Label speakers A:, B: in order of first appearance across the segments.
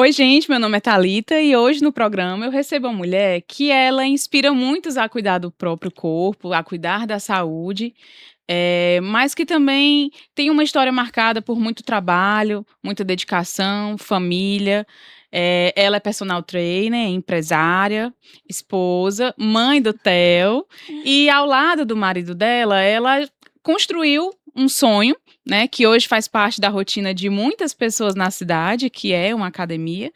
A: Oi, gente, meu nome é Thalita e hoje no programa eu recebo uma mulher que ela inspira muitos a cuidar do próprio corpo, a cuidar da saúde, mas que também tem uma história marcada por muito trabalho, muita dedicação, família. Ela é personal trainer, empresária, esposa, mãe do Theo e ao lado do marido dela, ela construiu um sonho, né, que hoje faz parte da rotina de muitas pessoas na cidade, que é uma academia.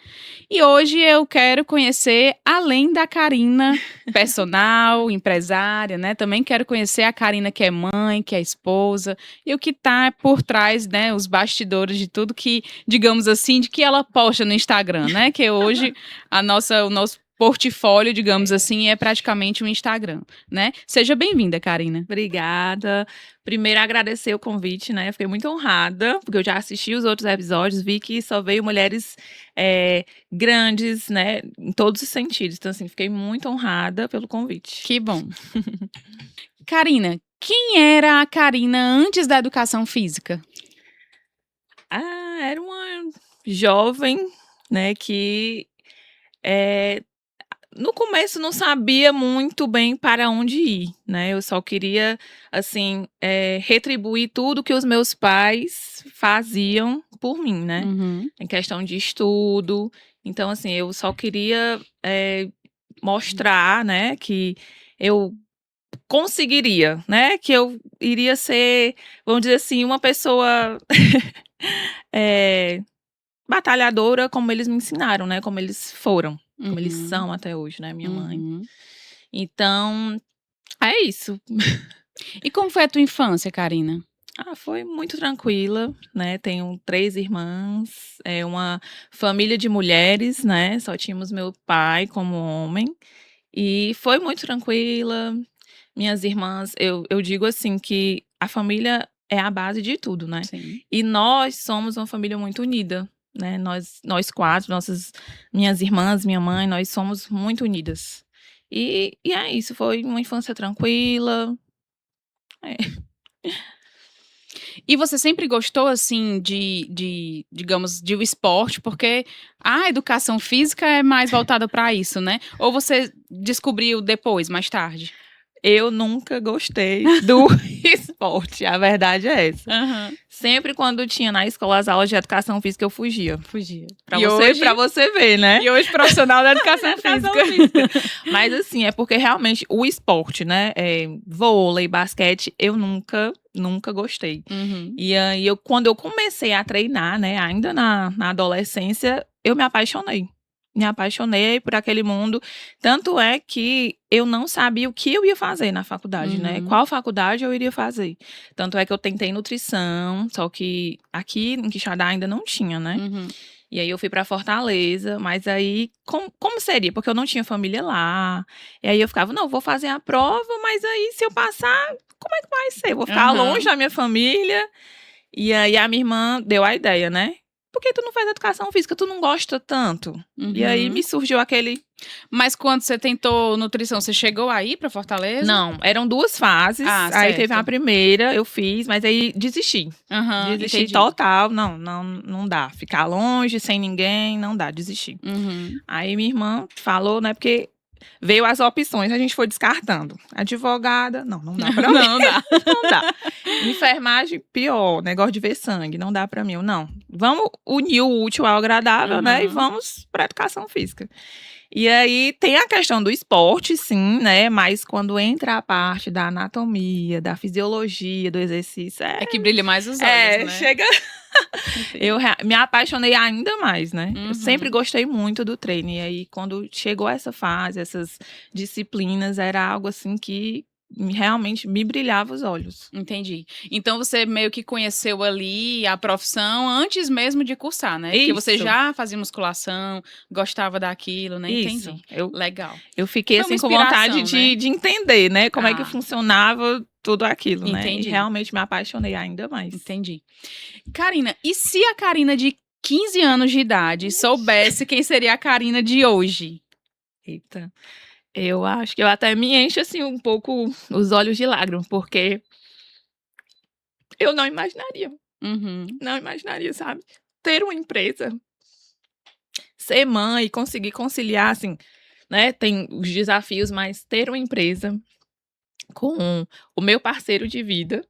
A: E hoje eu quero conhecer, além da Carina, personal, empresária, né? Também quero conhecer a Carina que é mãe, que é esposa, e o que tá por trás, né? Os bastidores de tudo que, digamos assim, de que ela posta no Instagram, né? Que hoje o nosso portfólio, digamos assim, é praticamente um Instagram, né? Seja bem-vinda, Carina.
B: Obrigada. Primeiro, agradecer o convite, né? Fiquei muito honrada, porque eu já assisti os outros episódios, vi que só veio mulheres grandes, né? Em todos os sentidos. Então, assim, fiquei muito honrada pelo convite.
A: Que bom. Carina, quem era a Carina antes da educação física?
B: Era uma jovem, né, que no começo não sabia muito bem para onde ir, né? Eu só queria, assim, retribuir tudo que os meus pais faziam por mim, né?
A: Uhum.
B: Em questão de estudo. Então, assim, eu só queria mostrar, né, que eu conseguiria, né? Que eu iria ser, vamos dizer assim, uma pessoa batalhadora, como eles me ensinaram, né? Como eles foram, como eles
A: Uhum.
B: são até hoje, né? Minha mãe.
A: Uhum.
B: Então, é isso.
A: E como foi a tua infância, Carina?
B: Foi muito tranquila, né? Tenho 3 irmãs, é uma família de mulheres, né? Só tínhamos meu pai como homem. E foi muito tranquila. Minhas irmãs, eu digo assim que a família é a base de tudo, né?
A: Sim.
B: E nós somos uma família muito unida, né? Nós 4, minhas irmãs, minha mãe, nós somos muito unidas. E é isso, foi uma infância tranquila. É.
A: E você sempre gostou, assim, digamos, de o esporte, porque a educação física é mais voltada para isso, né? Ou você descobriu depois, mais tarde?
B: Eu nunca gostei do esporte, a verdade é essa.
A: Aham.
B: Sempre quando tinha na escola as aulas de educação física, eu fugia.
A: Fugia.
B: Pra você ver, né?
A: E hoje profissional da educação
B: Educação
A: física.
B: Mas assim, é porque realmente o esporte, né? Vôlei, basquete, eu nunca gostei.
A: Uhum.
B: E aí, quando eu comecei a treinar, né? Ainda na adolescência, eu me apaixonei. Me apaixonei por aquele mundo. Tanto é que eu não sabia o que eu ia fazer na faculdade, né?
A: Uhum.
B: Qual faculdade eu iria fazer. Tanto é que eu tentei nutrição, só que aqui em Quixadá ainda não tinha, né?
A: Uhum.
B: E aí eu fui pra Fortaleza, mas aí como seria? Porque eu não tinha família lá. E aí eu ficava, não, vou fazer a prova, mas aí se eu passar, como é que vai ser? Eu vou ficar longe
A: Aham.
B: da minha família. E aí a minha irmã deu a ideia, né? Por que tu não faz educação física? Tu não gosta tanto? E aí
A: Uhum.
B: me surgiu aquele.
A: Mas quando você tentou nutrição, você chegou aí para Fortaleza?
B: Não, eram 2 fases.
A: Ah,
B: Aí teve a
A: certo.
B: primeira, eu fiz, mas aí desisti.
A: Aham,
B: Desisti
A: entendi.
B: total. Não dá. Ficar longe, sem ninguém, não dá, desisti.
A: Uhum.
B: Aí minha irmã falou, né, porque veio as opções, a gente foi descartando. Advogada, não dá pra mim,
A: Não dá.
B: não dá. Enfermagem, pior, negócio de ver sangue, não dá pra mim. Eu, não, vamos unir o útil ao agradável, né, e
A: Uhum.
B: vamos pra educação física. E aí tem a questão do esporte, sim, né, mas quando entra a parte da anatomia, da fisiologia, do exercício,
A: É que brilha mais os olhos, né?
B: chega. Eu me apaixonei ainda mais, né? Eu sempre
A: Uhum.
B: gostei muito do treino. E aí, quando chegou essa fase, essas disciplinas, era algo assim que realmente me brilhava os olhos.
A: Entendi. Então você meio que conheceu ali a profissão antes mesmo de cursar, né? Porque você
B: Isso,
A: já fazia musculação, gostava daquilo, né?
B: isso.
A: Entendi. Legal.
B: Eu fiquei
A: Foi uma
B: assim com vontade
A: inspiração, né?
B: de entender, né? Como é que
A: Ah,
B: funcionava tudo aquilo, né? E
A: entendi.
B: realmente me apaixonei ainda mais.
A: Entendi. Carina, e se a Carina de 15 anos de idade soubesse quem seria a Carina de hoje?
B: Eita. Eu acho que eu até me encho assim um pouco os olhos de lágrimas, porque eu não imaginaria.
A: Uhum.
B: Não imaginaria, sabe? Ter uma empresa, ser mãe e conseguir conciliar, assim, né, tem os desafios, mas ter uma empresa com o meu parceiro de vida,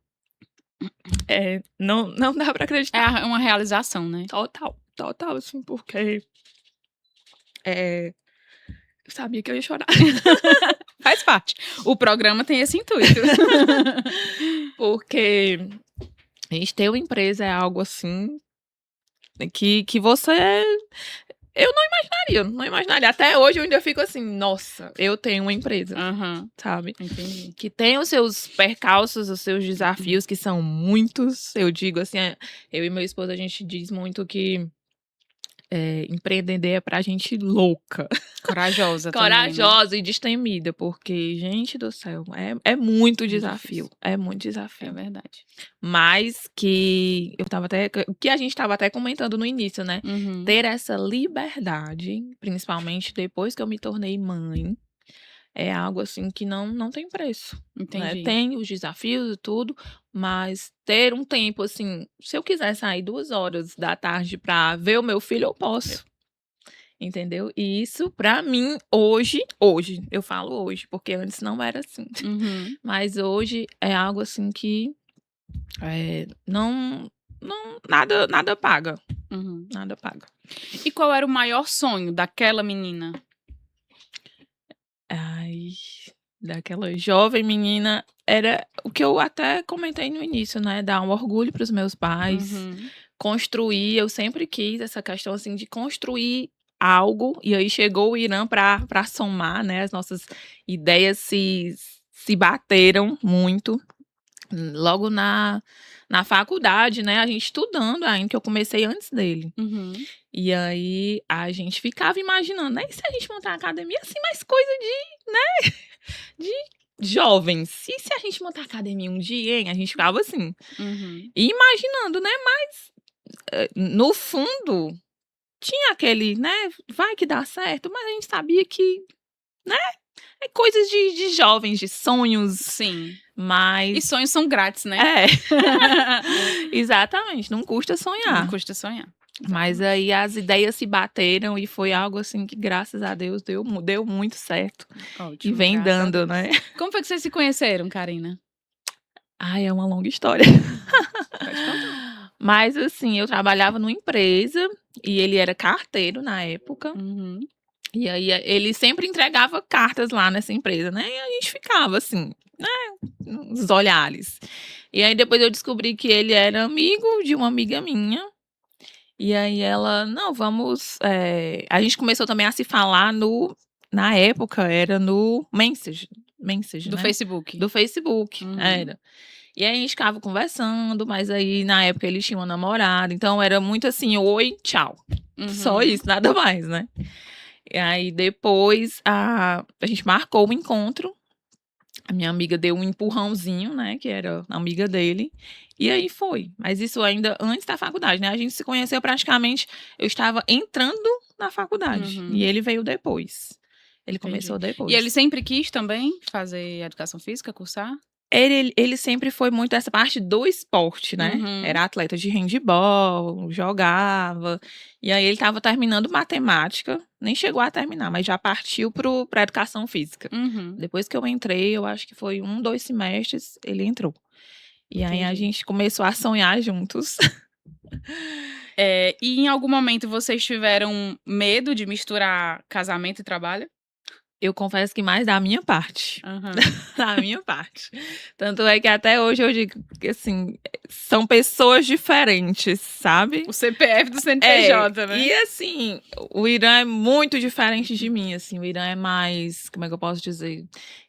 B: não dá pra
A: É
B: acreditar.
A: uma realização, né?
B: Total, total, assim, porque, eu sabia que eu ia chorar.
A: Faz parte. O programa tem esse intuito.
B: Porque a gente ter uma empresa é algo, assim, que você eu não imaginaria. Até hoje eu ainda fico assim: "Nossa, eu tenho uma empresa",
A: Aham,
B: sabe.
A: entendi.
B: Que tem os seus percalços, os seus desafios, que são muitos. Eu digo assim, eu e meu esposo, a gente diz muito que, empreender é pra gente louca,
A: Corajosa também, né?
B: corajosa e destemida, porque, gente do céu, é muito
A: É
B: desafio,
A: difícil.
B: é muito
A: É
B: desafio.
A: verdade.
B: Mas que eu estava até que a gente estava até comentando no início, né,
A: Uhum,
B: ter essa liberdade, principalmente depois que eu me tornei mãe, é algo, assim, que não tem preço, né.
A: entendi.
B: Tem os desafios e tudo, mas ter um tempo, assim, se eu quiser sair 2 horas da tarde pra ver o meu filho, eu posso, entendeu. E isso pra mim hoje, eu falo hoje, porque antes não era assim,
A: Uhum,
B: mas hoje é algo, assim, que, não nada paga,
A: uhum.
B: nada paga.
A: E qual era o maior sonho daquela menina?
B: Ai, daquela jovem menina, era o que eu até comentei no início, né, dar um orgulho para os meus pais,
A: Uhum,
B: construir. Eu sempre quis essa questão, assim, de construir algo, e aí chegou o Irã para somar, né, as nossas ideias se bateram muito. Logo na faculdade, né, a gente estudando ainda, que eu comecei antes dele.
A: uhum.
B: E aí a gente ficava imaginando, né, e se a gente montar uma academia, assim, mais coisa de jovens. E se a gente montar academia um dia, hein? A gente ficava assim,
A: Uhum,
B: imaginando, né, mas, no fundo, tinha aquele, né, vai que dá certo, mas a gente sabia que, né, é coisas de jovens, de sonhos,
A: sim. E
B: mas
A: sonhos são grátis, né?
B: é, exatamente, não custa
A: Não
B: sonhar.
A: custa sonhar.
B: Mas
A: Exatamente.
B: aí as ideias se bateram e foi algo, assim, que graças a Deus deu muito certo e
A: Ótimo,
B: vem
A: graças a
B: dando,
A: Deus.
B: né.
A: Como foi que vocês se conheceram, Karina?
B: Ai, é uma longa história.
A: Pode contar.
B: Mas, assim, eu trabalhava numa empresa e ele era carteiro na época,
A: Uhum,
B: e aí ele sempre entregava cartas lá nessa empresa, né, e a gente ficava assim, né, uns olhares. E aí depois eu descobri que ele era amigo de uma amiga minha, e aí ela: "Não, vamos", a gente começou também a se falar na época era no Message,
A: do
B: né,
A: Facebook.
B: do Facebook,
A: Uhum,
B: era. E aí a gente ficava conversando, mas aí na época ele tinha uma namorada, então era muito assim: "Oi, tchau". Só
A: uhum,
B: isso, nada mais, né. E aí depois a gente marcou o encontro, a minha amiga deu um empurrãozinho, né, que era amiga dele, e aí foi. Mas isso ainda antes da faculdade, né, a gente se conheceu praticamente, eu estava entrando na faculdade, e
A: uhum,
B: ele veio depois. Ele
A: entendi.
B: começou
A: E ele
B: depois.
A: sempre quis também fazer educação física, cursar?
B: Ele sempre foi muito essa parte do esporte, né,
A: Uhum,
B: era atleta de handebol, jogava, e aí ele estava terminando matemática, nem chegou a terminar, mas já partiu pra educação física.
A: uhum,
B: Depois que eu entrei, eu acho que foi 1, 2 semestres, ele entrou. E aí a
A: entendi.
B: gente começou a sonhar juntos.
A: E em algum momento vocês tiveram medo de misturar casamento e trabalho?
B: Eu confesso que mais da minha parte.
A: Aham.
B: Da minha parte. Tanto é que até hoje eu digo que, assim, são pessoas diferentes, sabe.
A: O CPF do
B: É,
A: CNPJ, né?
B: e assim, o Irã é muito diferente de mim, assim, o Irã é mais, como é que eu posso dizer,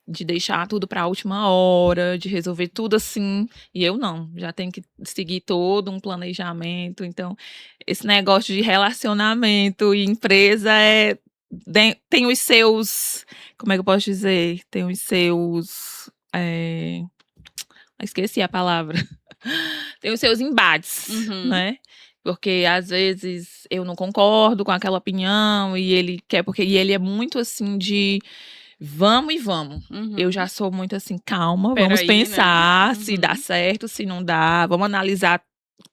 B: de deixar tudo pra última hora, de resolver tudo assim, e eu não, já tenho que seguir todo um planejamento, então, esse negócio de relacionamento e empresa tem os seus, como é que eu posso dizer, tem os seus, esqueci a palavra. Tem os seus embates,
A: Uhum,
B: né, porque às vezes eu não concordo com aquela opinião e ele quer porque e ele é muito assim de: "Vamos e vamos". Eu
A: uhum.
B: já sou muito assim: "Calma,
A: Espera
B: vamos
A: aí, né?
B: pensar se dá
A: Uhum,
B: certo, se não dá, vamos analisar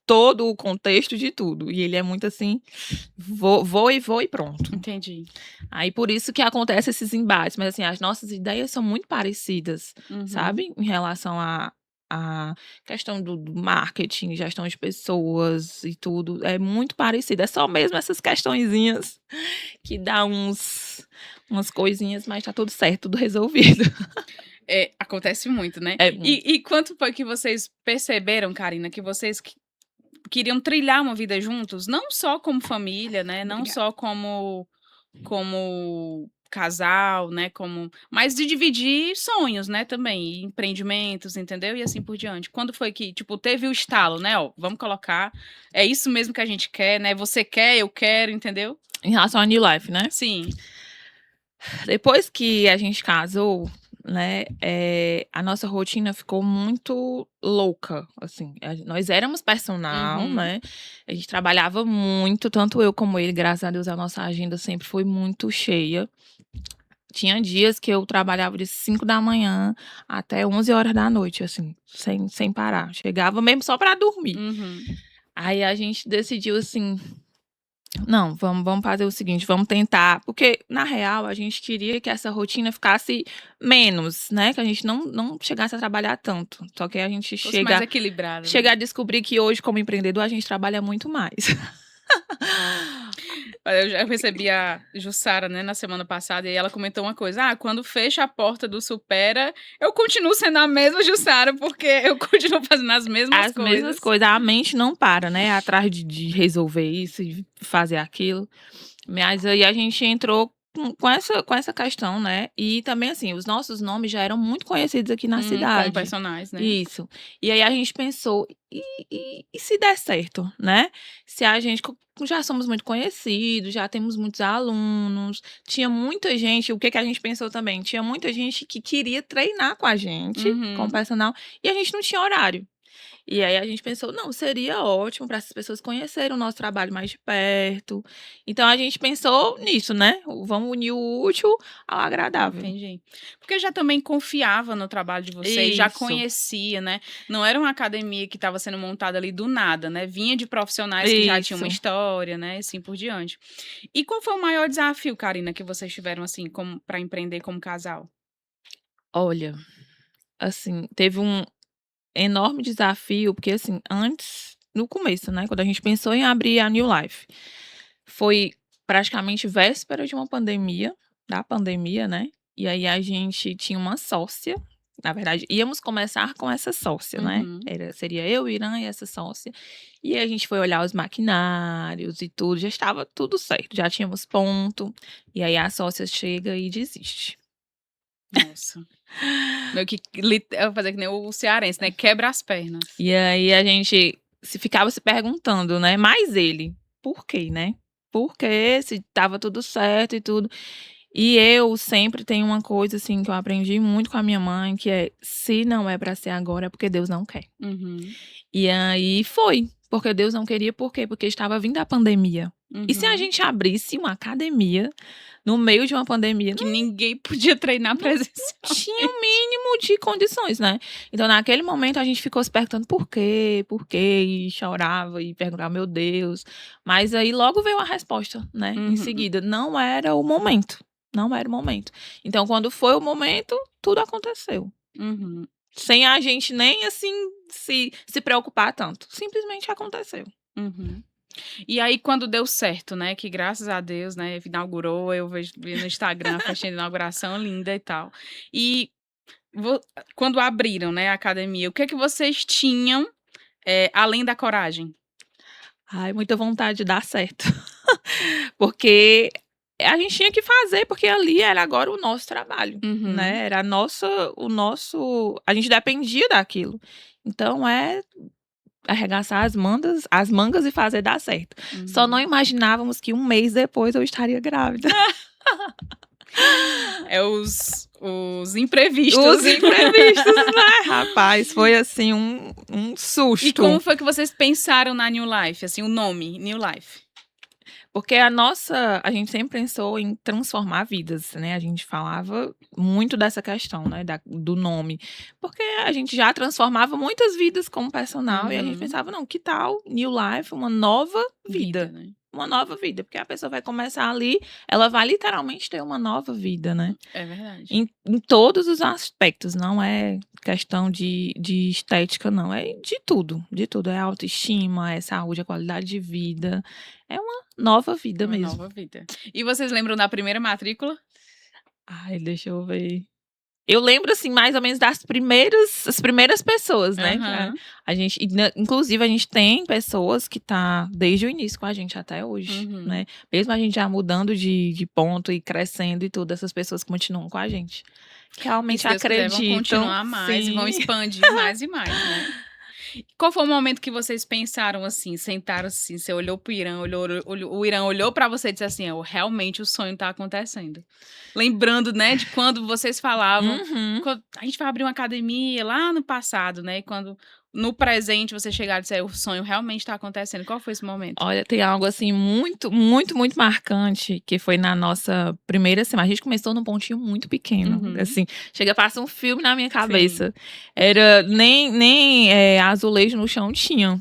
B: todo o contexto de tudo. E ele é muito assim, vou e pronto.
A: Entendi.
B: Aí por isso que acontecem esses embates. Mas assim, as nossas ideias são muito parecidas, sabe? Em relação a questão do marketing, gestão de pessoas e tudo. É muito parecido. É só mesmo essas questõezinhas que dá umas coisinhas, mas tá tudo certo, tudo resolvido.
A: Acontece muito, né?
B: É muito.
A: E quanto foi que vocês perceberam, Karina, que vocês queriam trilhar uma vida juntos? Não só como família, né? Não
B: Obrigada.
A: só como casal, né? Mas de dividir sonhos, né? Também, e empreendimentos, entendeu? E assim por diante. Quando foi que, tipo, teve o estalo, né? Ó, vamos colocar. É isso mesmo que a gente quer, né? Você quer, eu quero, entendeu?
B: Em relação a New Life, né?
A: Sim.
B: Depois que a gente casou, né, a nossa rotina ficou muito louca, assim. Nós éramos personal, né? A gente trabalhava muito, tanto eu como ele, graças a Deus, a nossa agenda sempre foi muito cheia. Tinha dias que eu trabalhava de 5 da manhã até 11 horas da noite, assim, sem parar. Chegava mesmo só para dormir. Aí a gente decidiu assim, não, vamos fazer o seguinte, vamos tentar, porque na real a gente queria que essa rotina ficasse menos, né, que a gente não chegasse a trabalhar tanto, só que a gente
A: Fosse mais equilibrado, né?
B: chega a descobrir que hoje como empreendedor a gente trabalha muito mais.
A: Eu recebi a Jussara, né, na semana passada, e ela comentou uma coisa: quando fecha a porta do Supera, eu continuo sendo a mesma Jussara, porque eu continuo fazendo as mesmas coisas.
B: As mesmas coisas, a mente não para, né, atrás de resolver isso e fazer aquilo. Mas aí a gente entrou com essa questão, né, e também, assim, os nossos nomes já eram muito conhecidos aqui na cidade.
A: Como personagens, né?
B: Isso. E aí a gente pensou, e se der certo, né? Se a gente já somos muito conhecidos, já temos muitos alunos, tinha muita gente, o que a gente pensou também? Tinha muita gente que queria treinar com a gente, com o personal, e a gente não tinha horário. E aí a gente pensou, não, seria ótimo para essas pessoas conhecerem o nosso trabalho mais de perto. Então a gente pensou nisso, né? Vamos unir o útil ao agradável.
A: Entendi. Porque já também confiava no trabalho de vocês, já
B: Isso.
A: conhecia, né? Não era uma academia que estava sendo montada ali do nada, né? Vinha de profissionais que já tinham uma
B: Isso.
A: história, né? E assim por diante. E qual foi o maior desafio, Karina, que vocês tiveram, assim, para empreender como casal?
B: Olha, assim, teve um enorme desafio, porque assim, antes, no começo, né, quando a gente pensou em abrir a New Life, foi praticamente véspera de uma pandemia, da pandemia, né, e aí a gente tinha uma sócia, na verdade, íamos começar com essa sócia, né, seria eu, Irã e essa sócia, e aí a gente foi olhar os maquinários e tudo, já estava tudo certo, já tínhamos ponto, e aí a sócia chega e desiste.
A: Nossa. Meio que eu vou fazer que nem o cearense, né? Quebra as pernas.
B: E aí a gente ficava se perguntando, né? Mais ele, por quê, né? Por quê? Se tava tudo certo e tudo. E eu sempre tenho uma coisa assim que eu aprendi muito com a minha mãe, que é se não é pra ser agora, é porque Deus não quer. E aí foi, porque Deus não queria, por quê? Porque estava vindo a pandemia. E se a gente abrisse uma academia no meio de uma pandemia,
A: que ninguém podia treinar presencialmente.
B: Tinha o mínimo de condições, né? Então, naquele momento, a gente ficou se perguntando por quê, e chorava e perguntava, meu Deus. Mas aí logo veio a resposta, né? Em seguida, não era o momento. Não era o momento. Então, quando foi o momento, tudo aconteceu. Sem a gente nem, assim, se preocupar tanto. Simplesmente aconteceu.
A: E aí, quando deu certo, né? Que graças a Deus, né? Inaugurou, eu vi no Instagram a festinha de inauguração linda e tal. E quando abriram, né, a academia, o que é que vocês tinham além da coragem?
B: Ai, muita vontade de dar certo. Porque a gente tinha que fazer, porque ali era agora o nosso trabalho, né? Era o nosso... A gente dependia daquilo. Então, arregaçar as mangas e fazer dar certo. Só não imaginávamos que 1 mês depois eu estaria grávida.
A: Os imprevistos.
B: Os imprevistos, né, rapaz? Foi, assim, um susto.
A: E como foi que vocês pensaram na New Life? Assim, o nome, New Life?
B: Porque a gente sempre pensou em transformar vidas, né, a gente falava muito dessa questão, né, do nome, porque a gente já transformava muitas vidas como personal e a gente
A: Uhum.
B: pensava: "Não, que tal New Life, uma nova
A: Vida,
B: vida,
A: né.
B: uma nova vida", porque a pessoa vai começar ali, ela vai literalmente ter uma nova vida, né.
A: É verdade.
B: Em todos os aspectos, não é questão de estética não, é de tudo, é autoestima, é saúde, é qualidade de vida, é uma nova vida
A: Uma
B: mesmo.
A: nova vida. E vocês lembram da primeira matrícula?
B: Ai, deixa eu ver. Eu lembro, assim, mais ou menos as primeiras pessoas, né,
A: Aham.
B: a gente inclusive a gente tem pessoas que tá desde o início com a gente até hoje,
A: Uhum.
B: né, mesmo a gente já mudando de ponto e crescendo e tudo, essas pessoas continuam com a gente, que
A: E
B: realmente
A: se Deus quiser vão
B: acreditam
A: continuar mais e vão
B: sim.
A: expandir mais e mais, né. Qual foi o momento que vocês pensaram assim, sentaram assim, você olhou para o Irã, o Irã olhou pra você e disse assim: realmente o sonho tá acontecendo"? Lembrando, né, de quando vocês falavam,
B: Uhum.
A: quando a gente vai abrir uma academia lá no passado, né, e quando no presente você chegar e disser: "O sonho realmente tá acontecendo", qual foi esse momento?
B: Olha, tem algo assim muito, muito, muito marcante que foi na nossa primeira semana. A gente começou num pontinho muito pequeno,
A: Uhum.
B: assim, chega, passa um filme na minha
A: Sim.
B: cabeça. Era nem azulejo no chão tinha,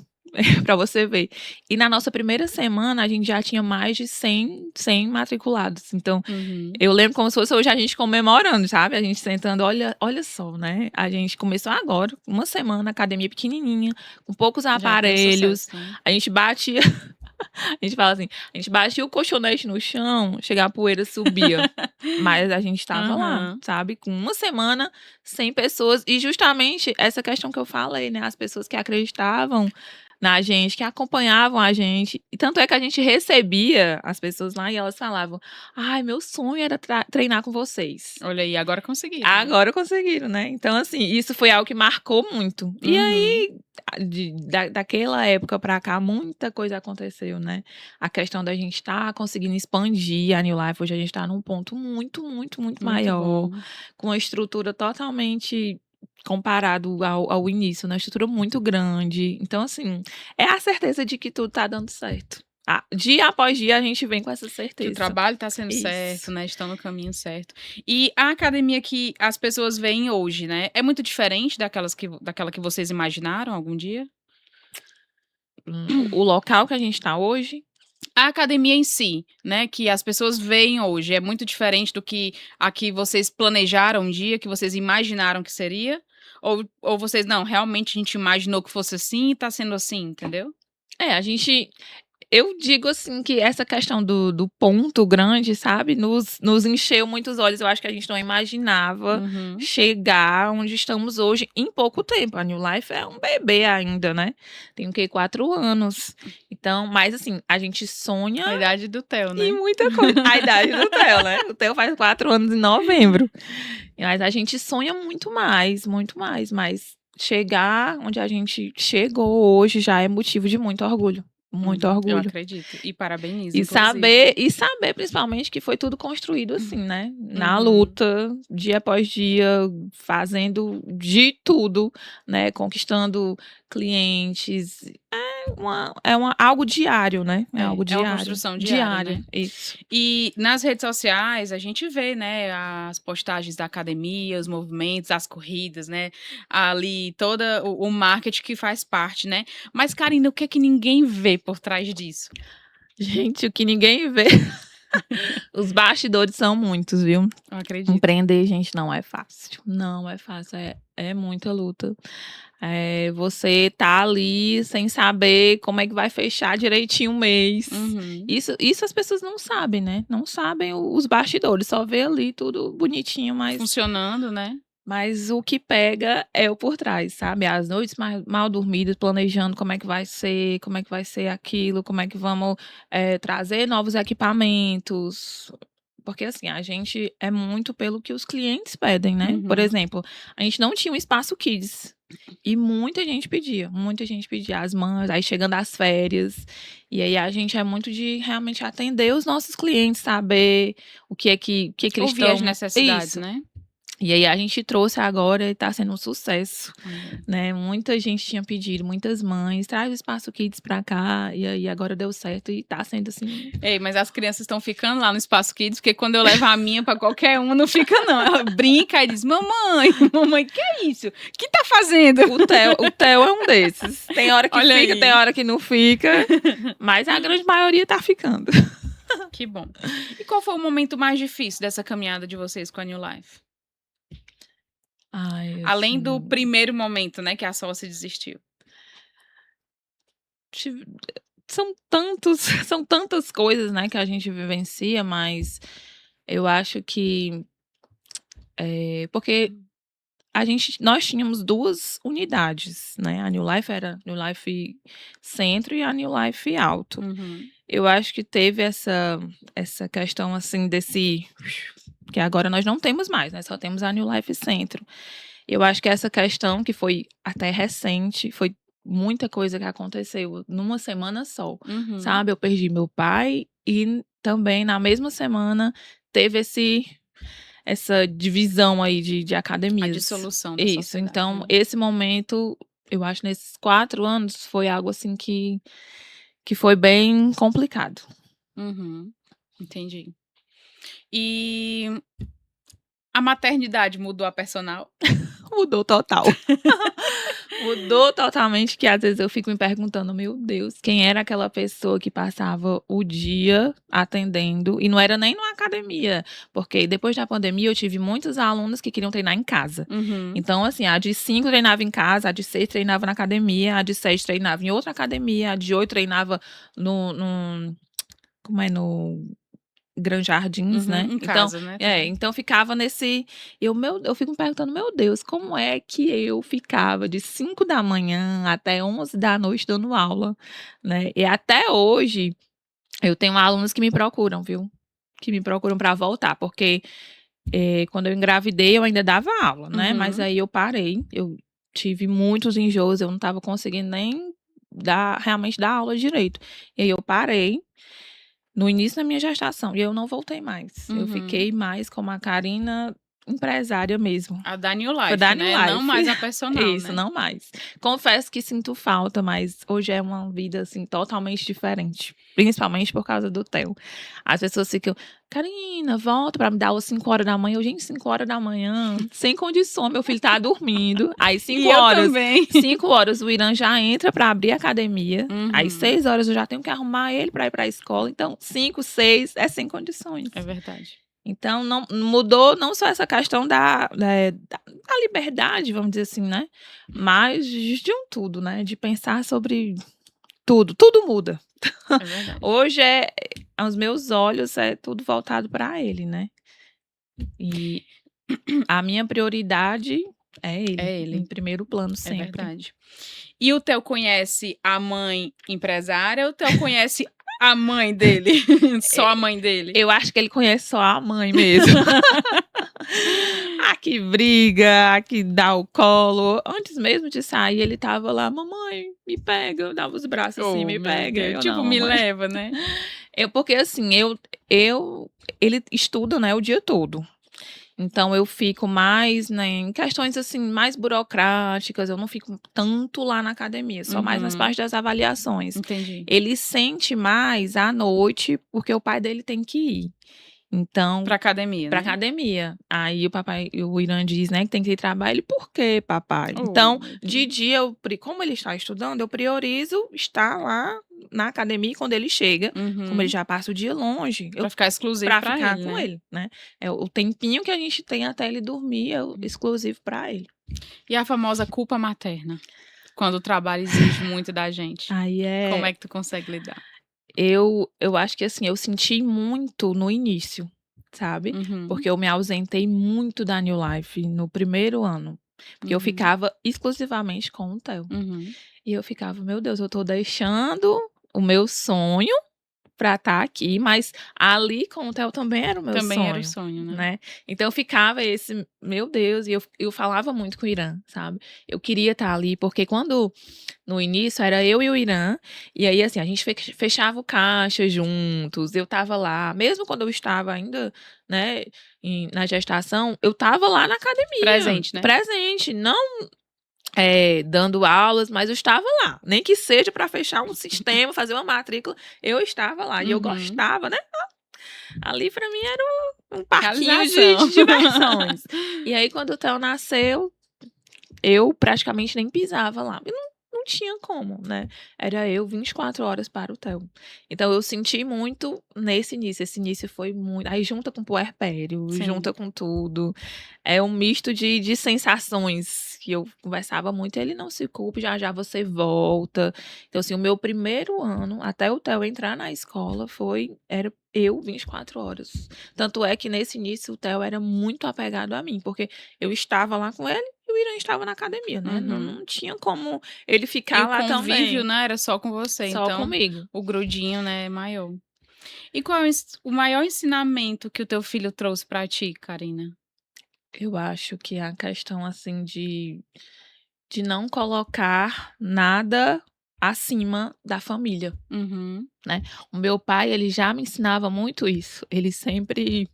B: pra você ver. E na nossa primeira semana a gente já tinha mais de 100 matriculados. Então,
A: Uhum.
B: eu lembro como se fosse hoje a gente comemorando, sabe, a gente sentando, olha só, né, a gente começou agora, uma semana, academia pequenininha, com poucos
A: Já deu
B: aparelhos,
A: sucesso, né.
B: a gente batia a gente fala assim, a gente batia o colchonete no chão, chegava a poeira subia, mas a gente estava lá,
A: Aham.
B: sabe, com uma semana, 100 pessoas e justamente essa questão que eu falei, né, as pessoas que acreditavam na gente, que acompanhavam a gente, e tanto é que a gente recebia as pessoas lá e elas falavam: "Ai, meu sonho era treinar com vocês".
A: Olha aí, agora conseguiram, né.
B: Agora conseguiram, né. Então, assim, isso foi algo que marcou muito. E
A: Uhum.
B: aí, daquela época pra cá, muita coisa aconteceu, né. A questão da gente estar conseguindo expandir a New Life, hoje a gente tá num ponto muito, muito, muito
A: Muito
B: maior,
A: bom.
B: com uma estrutura totalmente comparado ao início, né, uma estrutura muito grande. Então, assim, é a certeza de que tudo tá dando certo. Dia após dia a gente vem com essa
A: Que o
B: certeza.
A: trabalho está sendo certo,
B: Isso.
A: né, estão no caminho certo. E a academia que as pessoas veem hoje, né, é muito diferente daquela que vocês imaginaram algum dia?
B: O local que a gente tá hoje.
A: A academia em si, né, que as pessoas veem hoje, é muito diferente do que a que vocês planejaram um dia, que vocês imaginaram que seria? Ou vocês: "Não, realmente a gente imaginou que fosse assim e tá sendo assim", entendeu?
B: A gente eu digo assim que essa questão do ponto grande, sabe, nos encheu muitos olhos, eu acho que a gente não imaginava
A: Uhum.
B: chegar onde estamos hoje em pouco tempo, a New Life é um bebê ainda, né, tem o quê? 4 anos. Então mas assim, a gente sonha
A: A idade do Theo,
B: em
A: né?
B: muita coisa. A idade do Theo, né, o Theo faz 4 anos em novembro. Mas a gente sonha muito mais, mas chegar onde a gente chegou hoje já é motivo de muito orgulho, muito
A: Eu
B: orgulho.
A: acredito. E parabenizo,
B: E saber
A: inclusive.
B: e saber principalmente que foi tudo construído assim, né, na
A: Uhum.
B: luta, dia após dia, fazendo de tudo, né, conquistando clientes. É algo diário, né, é algo
A: É uma
B: diário,
A: construção diária,
B: diário,
A: né.
B: isso.
A: E nas redes sociais a gente vê, né, as postagens da academia, os movimentos, as corridas, né, ali toda o marketing que faz parte, né. Mas Karina, o que é que ninguém vê por trás disso?
B: Gente, o que ninguém vê, os bastidores são muitos, viu.
A: Eu acredito.
B: Empreender, gente, não é fácil, não é fácil, é muita luta. Você tá ali sem saber como é que vai fechar direitinho o mês.
A: Uhum.
B: Isso as pessoas não sabem, né, não sabem os bastidores, só vê ali tudo bonitinho,
A: Funcionando, né.
B: mas o que pega é o por trás, sabe, as noites mal dormidas, planejando como é que vai ser, como é que vai ser aquilo, como é que vamos, trazer novos equipamentos. Porque, assim, a gente é muito pelo que os clientes pedem, né. Por
A: Uhum.
B: exemplo, a gente não tinha um espaço kids, e muita gente pedia, as mães, aí chegando as férias, e aí a gente é muito de realmente atender os nossos clientes, saber o que é que eles
A: Ouvir as
B: estão
A: necessidades,
B: isso.
A: né.
B: E aí a gente trouxe agora e tá sendo um sucesso,
A: Olha.
B: né? Muita gente tinha pedido, muitas mães, traz o Espaço Kids pra cá. E aí agora deu certo e tá sendo assim.
A: Ei, mas as crianças estão ficando lá no Espaço Kids, porque quando eu levo a minha pra qualquer um, não fica não. Ela brinca e diz, mamãe, mamãe, que é isso? Que tá fazendo?
B: O Theo é um desses. Tem hora que
A: Olha
B: fica,
A: aí.
B: tem hora que não fica. Mas a grande maioria tá ficando.
A: Que bom. E qual foi o momento mais difícil dessa caminhada de vocês com a New Life?
B: Ai,
A: Além do
B: assim,
A: primeiro momento, né, que a sócia desistiu.
B: tive- são são tantas coisas, né, que a gente vivencia, mas eu acho que porque nós tínhamos duas unidades, né? A New Life era New Life Centro e a New Life Alto.
A: Uhum.
B: Eu acho que teve essa questão assim desse que agora nós não temos mais, né? Só temos a New Life Centro. Eu acho que essa questão que foi até recente, foi muita coisa que aconteceu numa semana só,
A: Uhum.
B: sabe? Eu perdi meu pai e também na mesma semana teve essa divisão aí de
A: A
B: academias.
A: dissolução da
B: Isso,
A: sociedade.
B: então esse momento, eu acho nesses 4 anos foi algo assim que foi bem complicado.
A: Uhum. Entendi. E a maternidade mudou a personal?
B: Mudou total. Mudou totalmente, que às vezes eu fico me perguntando, meu Deus, quem era aquela pessoa que passava o dia atendendo, e não era nem numa academia, porque depois da pandemia eu tive muitos alunos que queriam treinar em casa.
A: Uhum.
B: Então, assim, a de 5 treinava em casa, a de 6 treinava na academia, a de 6 treinava em outra academia, a de 8 treinava como é, no Gran Jardins,
A: Uhum.
B: né?
A: Em
B: Então,
A: casa, né?
B: então ficava nesse. Eu fico me perguntando, meu Deus, como é que eu ficava de 5 da manhã até 11 da noite dando aula, né? E até hoje eu tenho alunos que me procuram, viu? Que me procuram para voltar, porque quando eu engravidei eu ainda dava aula, né? Mas
A: Uhum.
B: aí eu parei, eu tive muitos enjoos, eu não estava conseguindo nem realmente dar aula direito. E aí eu parei no início da minha gestação, e eu não voltei mais. Eu
A: Uhum.
B: fiquei mais como a Karina empresária mesmo.
A: A da New
B: Foi
A: Life,
B: da New
A: né? Não
B: Life.
A: mais a personal,
B: Isso,
A: né?
B: não mais. Confesso que sinto falta, mas hoje é uma vida, assim, totalmente diferente. Principalmente por causa do Theo. As pessoas ficam, Karina, volta pra me dar aula 5 horas da manhã. Eu, gente, 5 horas da manhã, sem condição, meu filho tá dormindo. Aí 5
A: E eu
B: horas,
A: também.
B: 5 horas o Irã já entra pra abrir a academia. Aí
A: Uhum.
B: 6 horas eu já tenho que arrumar ele pra ir pra escola. Então, 5, 6 é sem condições.
A: É verdade.
B: Então, não mudou não só essa questão da liberdade, vamos dizer assim, né? Mas de um tudo, né? De pensar sobre tudo. Tudo muda.
A: É verdade.
B: Hoje aos meus olhos, é tudo voltado para ele, né? E a minha prioridade é
A: É ele.
B: em primeiro plano
A: É
B: sempre.
A: verdade. E o Theo conhece a mãe empresária ou o Theo conhece a mãe dele? Só a mãe dele?
B: Eu acho que ele conhece só a mãe mesmo. A que briga, a que dá o colo. Antes mesmo de sair, ele tava lá, mamãe, me pega. Eu dava os braços assim,
A: Oh,
B: me
A: meu
B: pega.
A: Deus.
B: Eu
A: Tipo,
B: não,
A: me
B: mamãe.
A: leva, né?
B: Porque assim, ele estuda, né, o dia todo. Então eu fico mais, né, em questões assim, mais burocráticas, eu não fico tanto lá na academia, só mais nas
A: Uhum.
B: partes das avaliações.
A: Entendi.
B: Ele sente mais à noite, porque o pai dele tem que ir. Então,
A: Pra academia,
B: pra
A: né?
B: academia. Aí o Irã diz, né, que tem que ir trabalhar. Ele, por quê, papai?
A: Oh,
B: Então,
A: meu
B: de
A: Deus.
B: dia, como ele está estudando, eu priorizo estar lá na academia quando ele chega. Como ele
A: Uhum.
B: já passa o dia longe,
A: Pra ficar exclusivo
B: pra
A: pra
B: ficar
A: ele,
B: com
A: né?
B: ele, né? É o tempinho que a gente tem até ele dormir, é exclusivo pra ele.
A: E a famosa culpa materna? Quando o trabalho exige muito da gente.
B: Aí
A: Como é que tu consegue lidar?
B: eu acho que assim, eu senti muito no início, sabe?
A: Uhum.
B: Porque eu me ausentei muito da New Life no primeiro ano. Porque eu
A: Uhum.
B: ficava exclusivamente com o Theo.
A: Uhum.
B: E eu ficava, meu Deus, eu tô deixando o meu sonho pra estar aqui, mas ali com o Theo também era o meu
A: Também era o
B: sonho,
A: sonho, né?
B: né. Então ficava esse: "Meu Deus", e eu falava muito com o Irã, sabe. Eu queria estar ali, porque quando no início era eu e o Irã, e aí, assim, a gente fechava o caixa juntos, eu estava lá, mesmo quando eu estava ainda, né, na gestação, eu estava lá na academia,
A: Presente, né?
B: presente, não, dando aulas, mas eu estava lá, nem que seja para fechar um sistema, fazer uma matrícula, eu estava lá e eu
A: Uhum.
B: gostava, né. Ali para mim era um parquinho de
A: Realização.
B: diversões. E aí quando o Theo nasceu, eu praticamente nem pisava lá, e não tinha como, né, era eu 24 horas para o Theo. Então eu senti muito nesse início, esse início foi muito, aí junta com o puerpério,
A: Sim.
B: junta com tudo, é um misto de sensações que eu conversava muito: "Ele não se culpe, já já você volta". Então assim, o meu primeiro ano, até o Theo entrar na escola, era eu 24 horas. Tanto é que nesse início o Theo era muito apegado a mim, porque eu estava lá com ele e o Irã estava na academia, né,
A: Uhum.
B: não tinha como ele
A: E
B: ficar
A: o
B: lá
A: convívio,
B: também,
A: né, era só com você,
B: só
A: então
B: comigo.
A: o grudinho, né, é maior. E qual é o maior ensinamento que o teu filho trouxe pra ti, Karina?
B: Eu acho que a questão, assim, de não colocar nada acima da família,
A: Uhum,
B: né. O meu pai, ele já me ensinava muito isso, ele sempre,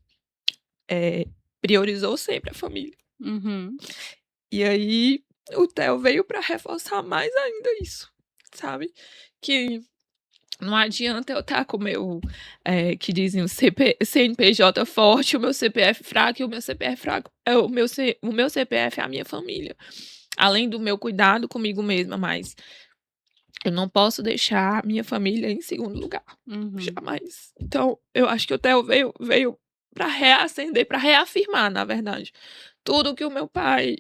B: priorizou sempre a família.
A: uhum,
B: E aí, o Theo veio para reforçar mais ainda isso, sabe, que não adianta eu estar com o meu, que dizem o CNPJ forte, o meu CPF fraco, e o meu CPF fraco o meu CPF é a minha família. Além do meu cuidado comigo mesma, mas eu não posso deixar a minha família em segundo lugar,
A: uhum.
B: jamais. Então, eu acho que o Theo veio para reacender, para reafirmar, na verdade, tudo que o meu pai,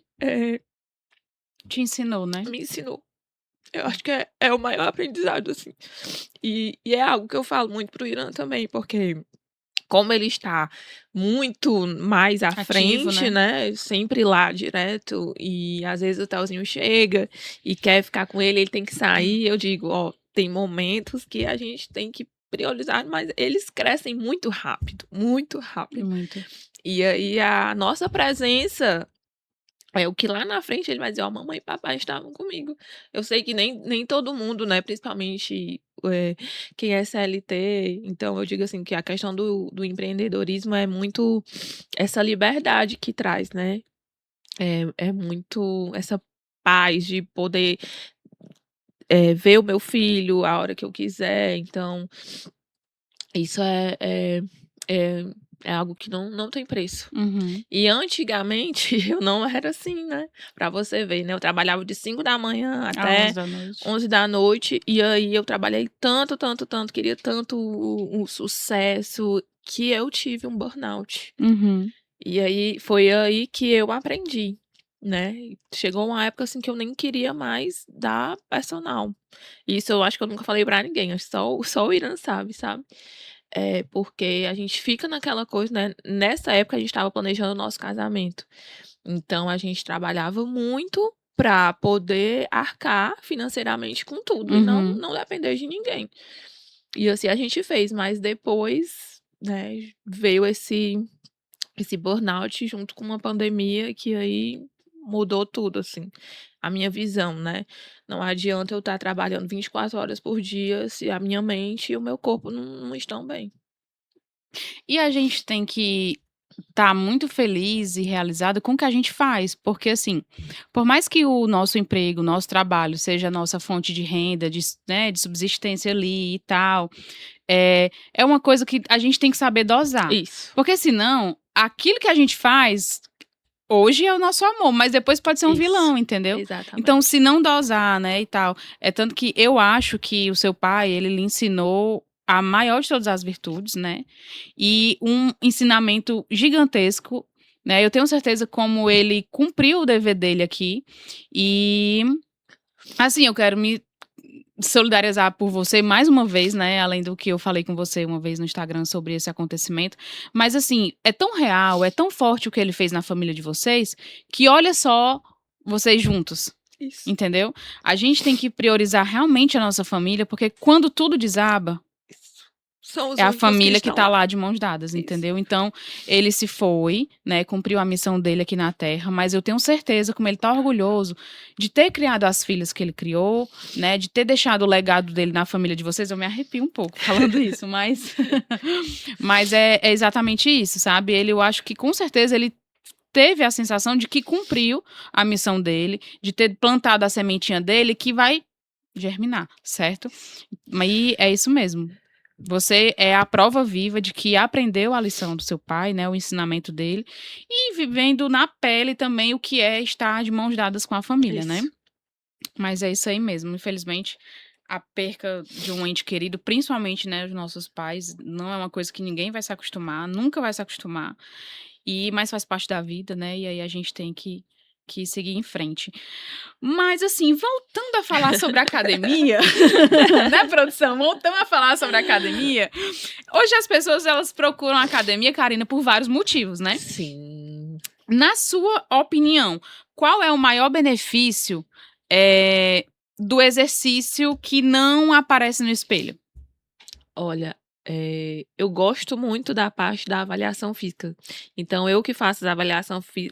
A: Te ensinou, né?
B: me ensinou. Eu acho que é o maior aprendizado, assim. E é algo que eu falo muito para o Irã também, porque como ele está muito mais à
A: Ativo,
B: frente,
A: né?
B: né, sempre lá direto, e às vezes o Telzinho chega e quer ficar com ele tem que sair, eu digo: "Ó, tem momentos que a gente tem que priorizar", mas eles crescem muito rápido, muito rápido.
A: Muito.
B: E aí a nossa presença é o que lá na frente ele vai dizer: "Ó, mamãe e papai estavam comigo". Eu sei que nem todo mundo, né, principalmente, quem é CLT, então eu digo assim, que a questão do empreendedorismo é muito essa liberdade que traz, né. É muito essa paz de poder, ver o meu filho a hora que eu quiser, então isso é é algo que não tem preço.
A: Uhum.
B: E antigamente eu não era assim, né, pra você ver, né, eu trabalhava de 5 da manhã
A: À
B: até
A: 11 da noite.
B: 11 da noite, e aí eu trabalhei tanto, tanto, tanto, queria tanto o sucesso, que eu tive um burnout.
A: Uhum.
B: E aí foi aí que eu aprendi, né, chegou uma época, assim, que eu nem queria mais dar personal. Isso eu acho que eu nunca falei pra ninguém, acho que só o Irã sabe, sabe. Porque a gente fica naquela coisa, né, nessa época a gente estava planejando o nosso casamento, então a gente trabalhava muito para poder arcar financeiramente com tudo e
A: Uhum.
B: não depender de ninguém. E assim a gente fez, mas depois, né, veio esse burnout junto com uma pandemia que aí mudou tudo, assim, a minha visão, né. Não adianta eu estar trabalhando 24 horas por dia se a minha mente e o meu corpo não estão bem.
A: E a gente tem que estar muito feliz e realizado com o que a gente faz, porque assim, por mais que o nosso emprego, o nosso trabalho seja a nossa fonte de renda, né, de subsistência ali e tal, é uma coisa que a gente tem que saber dosar.
B: Isso,
A: Porque senão, aquilo que a gente faz hoje é o nosso amor, mas depois pode ser um
B: isso,
A: vilão, entendeu? Então,
B: exatamente.
A: se não dosar, né, e tal. É tanto que eu acho que o seu pai, ele lhe ensinou a maior de todas as virtudes, né? E um ensinamento gigantesco, né? Eu tenho certeza como ele cumpriu o dever dele aqui. E assim, eu quero me solidarizar por você mais uma vez, né, além do que eu falei com você uma vez no Instagram sobre esse acontecimento, mas assim, é tão real, é tão forte o que ele fez na família de vocês, que olha só vocês juntos,
B: Isso,
A: entendeu? A gente tem que priorizar realmente a nossa família, porque quando tudo desaba,
B: isso. são os
A: É a
B: únicos que
A: família que
B: estão
A: tá
B: lá.
A: lá de mãos dadas,
B: Isso.
A: entendeu? Então, ele se foi, né, cumpriu a missão dele aqui na Terra, mas eu tenho certeza como ele tá orgulhoso de ter criado as filhas que ele criou, né, de ter deixado o legado dele na família de vocês. Eu me arrepio um pouco falando isso, mas mas é exatamente isso, sabe? Eu acho que com certeza ele teve a sensação de que cumpriu a missão dele, de ter plantado a sementinha dele que vai germinar, certo? Mas é isso mesmo. Você é a prova viva de que aprendeu a lição do seu pai, né, o ensinamento dele, e vivendo na pele também o que é estar de mãos dadas com a família, né?
B: Isso.
A: Mas é isso aí mesmo. Infelizmente, a perca de um ente querido, principalmente, né, os nossos pais, não é uma coisa que ninguém vai se acostumar, nunca vai se acostumar. Mas faz parte da vida, né? E aí a gente tem que seguir em frente. Mas, assim, voltando a falar sobre academia, né, produção? Voltando a falar sobre academia. Hoje as pessoas, elas procuram academia, Karina, por vários motivos, né?
B: Sim.
A: Na sua opinião, qual é o maior benefício do exercício que não aparece no espelho?
B: Olha, eu gosto muito da parte da avaliação física. Então eu que faço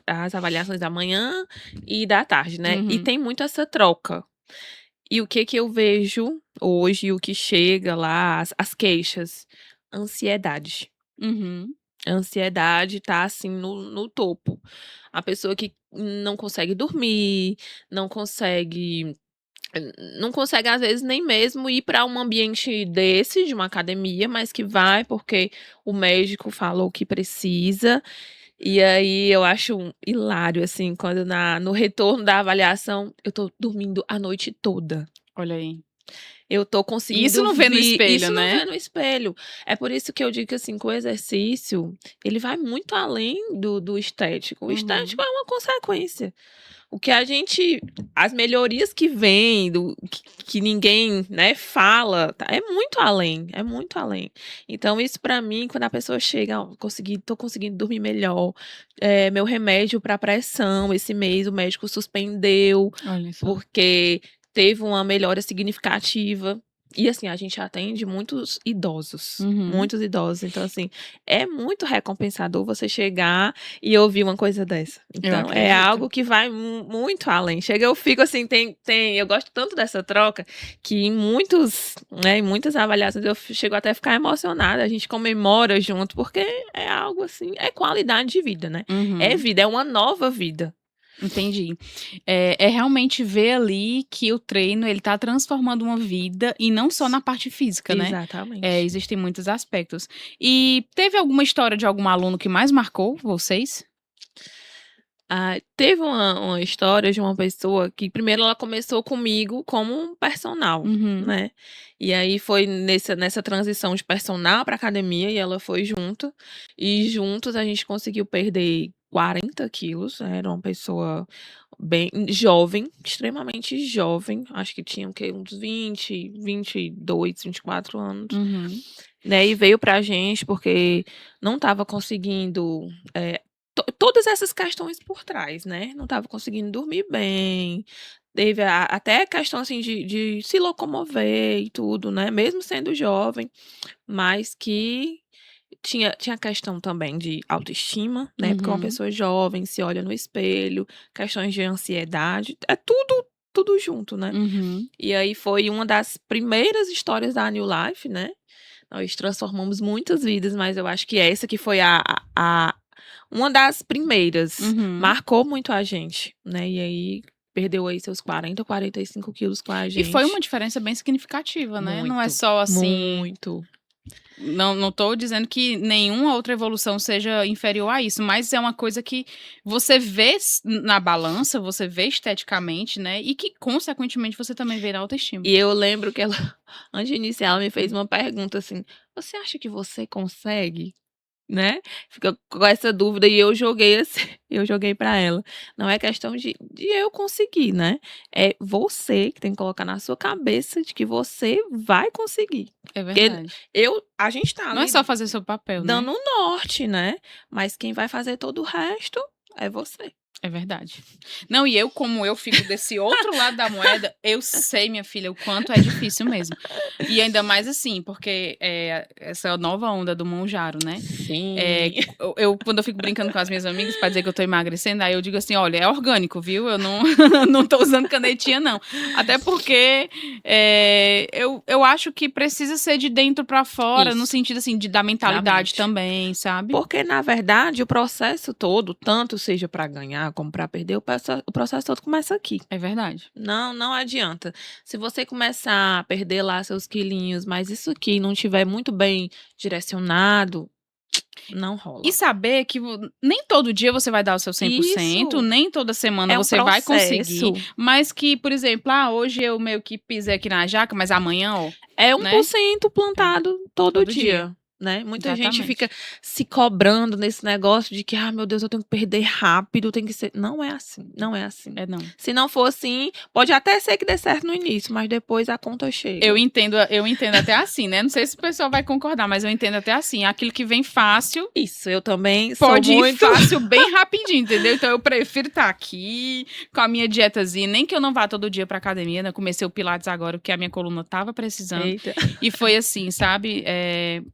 B: as avaliações da manhã e da tarde, né. E
A: Uhum,
B: tem muito essa troca. E o que que eu vejo hoje, o que chega lá, as queixas? Ansiedade.
A: uhum,
B: A ansiedade tá, assim, no topo. A pessoa que não consegue dormir, não consegue não consegue, às vezes, nem mesmo ir para um ambiente desse, de uma academia, mas que vai porque o médico falou que precisa. E aí eu acho hilário, assim, quando no retorno da avaliação, eu tô dormindo a noite toda.
A: olha aí.
B: Eu tô
A: Isso
B: conseguindo
A: não vê no
B: ver
A: espelho,
B: isso não
A: né?
B: vê no espelho. É por isso que eu digo que, assim, que o exercício, ele vai muito além do estético. O estético
A: Uhum.
B: é uma consequência. O que a gente as melhorias que vêm do que ninguém, né, fala, é muito além, é muito além. Então isso pra mim, quando a pessoa chega: "Ó, tô conseguindo dormir melhor, meu remédio pra pressão esse mês o médico suspendeu,
A: Olha só.
B: porque teve uma melhora significativa". E assim, a gente atende
A: Uhum.
B: muitos idosos, então assim, é muito recompensador você chegar e ouvir uma coisa dessa.
A: Eu
B: Então é
A: acredito.
B: algo que vai muito além. Chega eu fico assim, eu gosto tanto dessa troca, que em muitas avaliações eu chego até a ficar emocionada, a gente comemora junto, porque é algo assim, é qualidade de vida, né. É
A: Uhum.
B: vida, é uma nova vida.
A: Entendi. É realmente ver ali que o treino ele tá transformando uma vida e não só na parte física, né.
B: Exatamente.
A: Existem muitos aspectos. E teve alguma história de algum aluno que mais marcou vocês?
B: Ah, teve uma história de uma pessoa que primeiro ela começou comigo como um personal,
A: Uhum.
B: né, e aí foi nessa transição de personal para academia e ela foi junto, e juntos a gente conseguiu perder 40 quilos, era uma pessoa bem jovem, extremamente jovem, acho que tinha o quê? Uns 22, 24 anos,
A: Uhum.
B: né, e veio pra gente porque não estava conseguindo, todas essas questões por trás, né, não estava conseguindo dormir bem, teve até a questão, assim, de se locomover e tudo, né, mesmo sendo jovem, mas que tinha questão também de autoestima, né, porque uma
A: Uhum.
B: pessoa jovem se olha no espelho, questões de ansiedade, é tudo junto, né.
A: Uhum.
B: E aí foi uma das primeiras histórias da New Life, né, nós transformamos muitas vidas, mas eu acho que essa que foi a uma das primeiras,
A: Uhum.
B: marcou muito a gente, né, e aí perdeu aí seus 45 quilos com a
A: E foi uma
B: gente.
A: diferença bem significativa, né, não é
B: Muito,
A: só assim.
B: muito.
A: Não tô dizendo que nenhuma outra evolução seja inferior a isso, mas é uma coisa que você vê na balança, você vê esteticamente, né, e que consequentemente você também vê na autoestima.
B: E eu lembro que ela, antes de iniciar, ela me fez uma pergunta assim: "Você acha que você consegue?", né, fica com essa dúvida e eu joguei assim, eu joguei pra ela, não é questão de eu conseguir, né, é você que tem que colocar na sua cabeça de que você vai conseguir.
A: É
B: Porque
A: verdade.
B: a gente tá
A: Não é
B: ali
A: só fazer seu papel, né.
B: dando um norte, né, mas quem vai fazer todo o resto é você.
A: É verdade. Não, e eu, como eu fico desse outro lado da moeda, eu sei, minha filha, o quanto é difícil mesmo. E ainda mais assim, porque essa nova onda do Monjaro, né?
B: Sim.
A: Quando eu fico brincando com as minhas amigas pra dizer que eu tô emagrecendo, aí eu digo assim: olha, é orgânico, viu? Eu não, não tô usando canetinha, não. Até porque eu acho que precisa ser de dentro pra fora, no
B: Isso,
A: sentido assim, da
B: da
A: mentalidade
B: mente.
A: também, sabe?
B: Porque, na verdade, o processo todo, tanto seja para ganhar como para perder, o processo todo começa aqui.
A: É verdade.
B: Não adianta. Se você começar a perder lá seus quilinhos, mas isso aqui não tiver muito bem direcionado, não
A: E
B: rola.
A: saber que nem todo dia você vai dar o seu 100%,
B: Isso
A: nem toda semana
B: é um
A: você vai conseguir,
B: processo.
A: mas que, por exemplo, hoje eu meio que pisei aqui na jaca, mas amanhã, ó,
B: É um por
A: né?
B: cento
A: É,
B: plantado todo
A: todo dia.
B: dia, né. Muita gente fica
A: Exatamente.
B: se cobrando nesse negócio de que: "Ah, meu Deus, eu tenho que perder rápido, tem que ser", não é assim, não é assim.
A: É não.
B: Se não for assim, pode até ser que dê certo no início, mas depois a conta chega.
A: Eu entendo até assim, né? Não sei se o pessoal vai concordar, mas eu entendo até assim. Aquilo que vem fácil,
B: Isso, eu também sou
A: pode ir
B: muito
A: fácil bem rapidinho, entendeu? Então eu prefiro estar aqui com a minha dietazinha, nem que eu não vá todo dia pra academia, né? Comecei o Pilates agora, porque a minha coluna tava precisando.
B: eita.
A: E foi assim, sabe?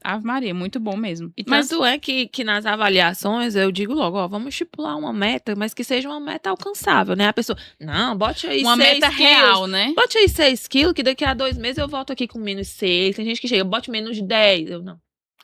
A: Ave Maria, muito bom mesmo.
B: E
A: Mas
B: tanto é que nas avaliações eu digo logo: "Ó, vamos estipular uma meta, mas que seja uma meta alcançável", né. A pessoa: "Não, bote aí
A: uma meta
B: 6 quilos,
A: real, né?
B: bote aí 6 quilos que daqui a 2 meses eu volto aqui com -6". Tem gente que chega: "Bote -10". Eu: "Não".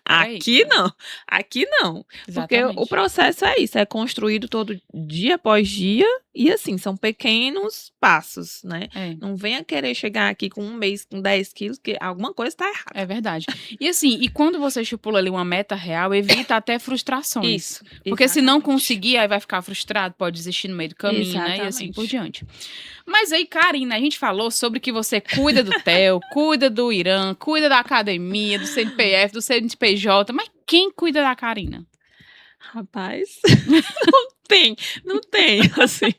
A: Peraí.
B: Aqui não, aqui não. Porque o
A: Exatamente.
B: processo é isso, é construído todo dia após dia e, assim, são pequenos passos, né.
A: É.
B: Não venha querer chegar aqui com um mês com 10 quilos, que alguma coisa está
A: É
B: errada.
A: verdade. E assim, e quando você estipula ali uma meta real, evita até frustrações.
B: Isso,
A: Porque se não
B: exatamente.
A: conseguir, aí vai ficar frustrado, pode desistir no meio do caminho, né? E assim por
B: Exatamente.
A: diante. Mas aí, Karina, a gente falou sobre que você cuida do Theo, cuida do Irã, cuida da academia, do CNPF, do CNPJ, mas quem cuida da Karina?
B: Rapaz, tem, não tem, assim,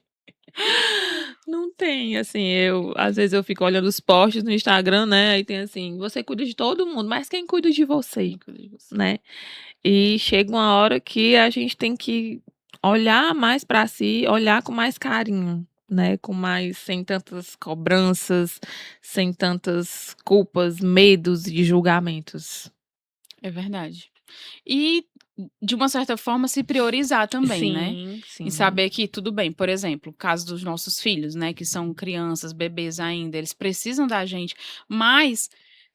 B: não tem, assim, às vezes eu fico olhando os posts no Instagram, né, aí tem assim: "Você cuida de todo mundo, mas quem cuida de você?",
A: Quem cuida de você?
B: né. E chega uma hora que a gente tem que olhar mais para si, olhar com mais carinho, né, com mais sem tantas cobranças, sem tantas culpas, medos e julgamentos.
A: É verdade. E, de uma certa forma, se priorizar também, né.
B: Sim,
A: Em
B: sim.
A: saber que tudo bem, por exemplo, o caso dos nossos filhos, né, que são crianças, bebês ainda, eles precisam da gente, mas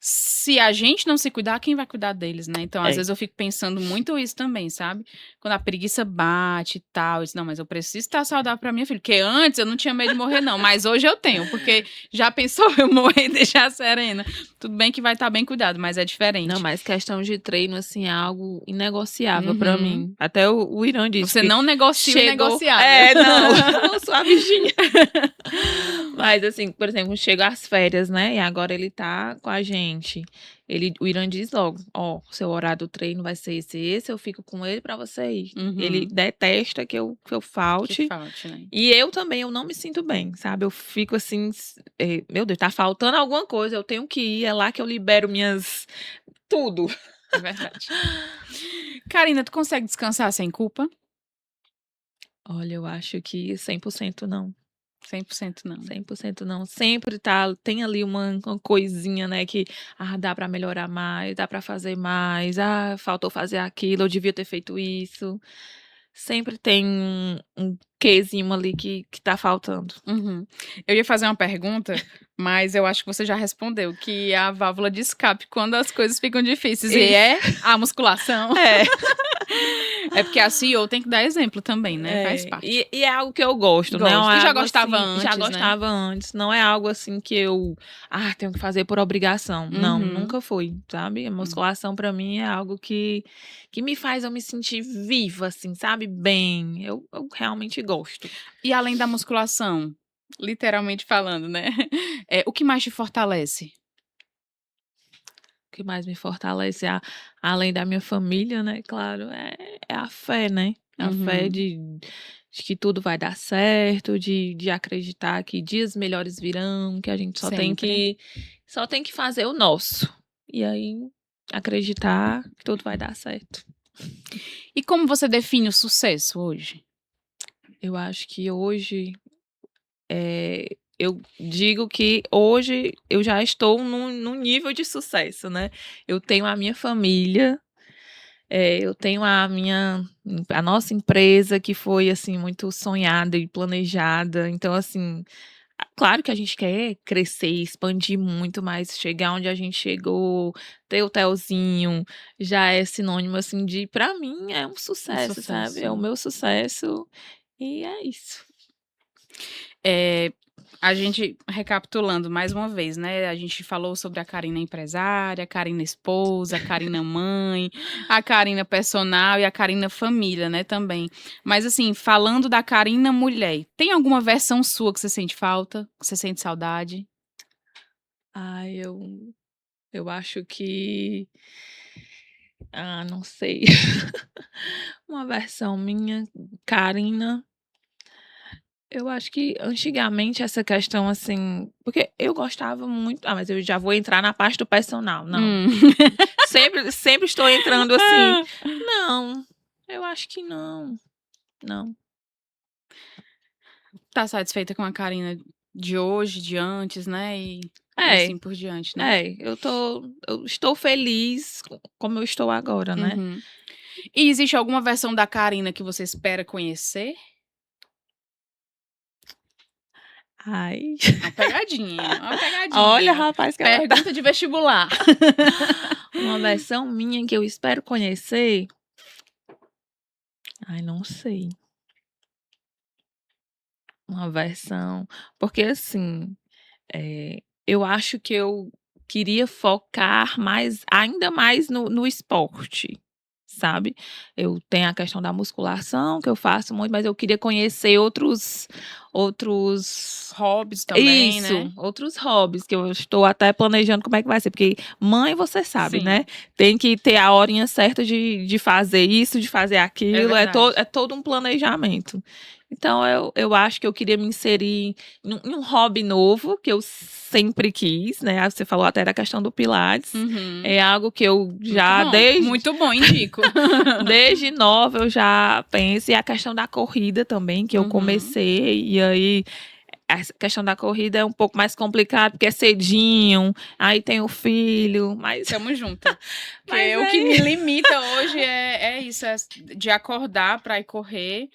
A: se a gente não se cuidar, quem vai cuidar deles, né. Então, às
B: É.
A: vezes, eu fico pensando muito isso também, sabe. Quando a preguiça bate e tal, eu disse: "Não, mas eu preciso estar saudável pra minha filha", porque antes eu não tinha medo de morrer não, mas hoje eu tenho, porque já pensou eu morrer e deixar a Serena? Tudo bem que vai estar bem cuidado, mas é
B: Não,
A: diferente.
B: mas questão de treino, assim, é algo inegociável pra
A: Uhum.
B: mim. Até o Irã disse
A: Você
B: que
A: não negocia o
B: chegou
A: inegociável.
B: não, não sou a bichinha. Mas, assim, por exemplo, chega as férias, né, e agora ele tá com a gente. O Irã diz logo: "Ó, seu horário do treino vai ser esse, eu fico com ele pra você ir". Ele
A: Uhum.
B: detesta que eu
A: Que
B: falte,
A: falte, né.
B: e eu também, eu não me sinto bem, sabe. Eu fico assim, "Meu Deus, tá faltando alguma coisa, eu tenho que ir, é lá que eu libero minhas tudo".
A: É verdade. Karina, tu consegue descansar sem culpa?
B: Olha, eu acho que 100% não,
A: 100% não.
B: 100% não. Sempre tem ali uma coisinha, né, que, dá pra melhorar mais, dá pra fazer mais, faltou fazer aquilo, eu devia ter feito isso. Sempre tem um quezinho ali que tá faltando.
A: Uhum. Eu ia fazer uma pergunta, mas eu acho que você já respondeu, que é a válvula de escape quando as coisas ficam difíceis, e
B: Isso.
A: é a musculação.
B: É.
A: É porque a CEO tem que dar exemplo também, né, faz
B: É,
A: parte.
B: e é algo que eu gosto, não
A: Gosto.
B: é
A: E já
B: algo
A: gostava
B: assim já
A: antes, né?
B: gostava antes, não é algo assim que eu, tenho que fazer por obrigação. Não,
A: Uhum.
B: nunca foi, sabe. A
A: Hum.
B: musculação pra mim é algo que me faz eu me sentir viva, assim, sabe, bem. Eu realmente gosto.
A: E além da musculação, literalmente falando, né, o que mais te fortalece?
B: O que mais me fortalece, além da minha família, né, claro, é a fé, né. A fé
A: Uhum.
B: de que tudo vai dar certo, de acreditar que dias melhores virão, que a gente
A: Sempre.
B: só tem que fazer o nosso. E aí, acreditar que tudo vai dar certo.
A: E como você define o sucesso hoje?
B: Eu acho que hoje, eu digo que hoje eu já estou num nível de sucesso, né. Eu tenho a minha família, eu tenho a nossa empresa que foi, assim, muito sonhada e planejada, então, assim, claro que a gente quer crescer, expandir muito, mas chegar onde a gente chegou, ter hotelzinho, já é sinônimo, assim, de pra mim é um
A: Um
B: sucesso, sabe,
A: sucesso.
B: é o meu sucesso e é isso.
A: Eh, a gente recapitulando mais uma vez, né, a gente falou sobre a Carina empresária, a Carina esposa, a Carina mãe, a Carina personal e a Carina família, né, também. Mas, assim, falando da Carina mulher, tem alguma versão sua que você sente falta, que você sente saudade?
B: Ai, eu acho que não sei. Uma versão minha, Karina. Eu acho que antigamente essa questão, assim porque eu gostava muito mas eu já vou entrar na parte do personal, não.
A: Hum.
B: Sempre estou entrando assim. Não, eu acho que não, não.
A: Tá satisfeita com a Carina de hoje, de antes, né, e
B: É,
A: assim por diante, né?
B: eu estou feliz como eu estou agora, né.
A: Uhum. E existe alguma versão da Carina que você espera conhecer?
B: Ai.
A: Uma
B: Olha,
A: pegadinha.
B: rapaz, que ela tá
A: Pergunta de vestibular.
B: uma versão minha que eu espero conhecer? Ai, não sei. Uma versão porque assim, eu acho que eu queria focar ainda mais no esporte, sabe. Eu tenho a questão da musculação, que eu faço muito, mas eu queria conhecer outros
A: Hobbies também, né?
B: isso, outros hobbies, que eu estou até planejando como é que vai ser, porque mãe você sabe, né,
A: Sim,
B: tem que ter a horinha certa de fazer isso, de fazer
A: é
B: aquilo,
A: verdade.
B: é todo um planejamento. Então eu acho que eu queria me inserir em um hobby novo, que eu sempre quis, né, você falou até da questão do pilates,
A: Uhum.
B: é algo que eu já
A: Muito bom, indico.
B: desde nova eu já penso, e a questão da corrida também, que eu
A: Uhum.
B: comecei, e aí essa questão da corrida é um pouco mais complicado, porque é cedinho, aí tem o filho, mas
A: Tamo junta.
B: mas
A: Porque o que me
B: aí
A: limita hoje é isso, de acordar pra ir correr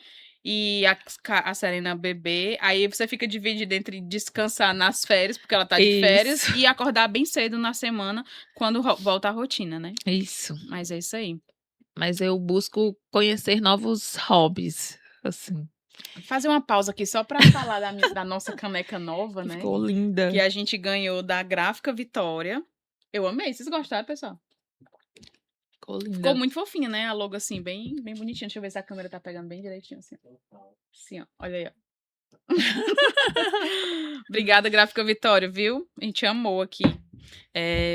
A: e a Serena beber, aí você fica dividida entre descansar nas férias, porque ela tá de férias,
B: isso,
A: e acordar bem cedo na semana, quando volta à rotina, né.
B: isso.
A: Mas é isso aí.
B: Mas eu busco conhecer novos hobbies, assim.
A: Fazer uma pausa aqui só para falar da nossa caneca nova,
B: Que
A: né,
B: ficou
A: que
B: linda,
A: a gente ganhou da Gráfica Vitória. Eu amei, vocês gostaram, pessoal?
B: ficou
A: Ficou
B: linda.
A: muito fofinha, né, a logo, assim, bem bonitinha. Deixa eu ver se a câmera tá pegando bem direitinho, assim. Assim, ó, olha aí, ó. Obrigada, Gráfica Vitória, viu? A gente amou aqui.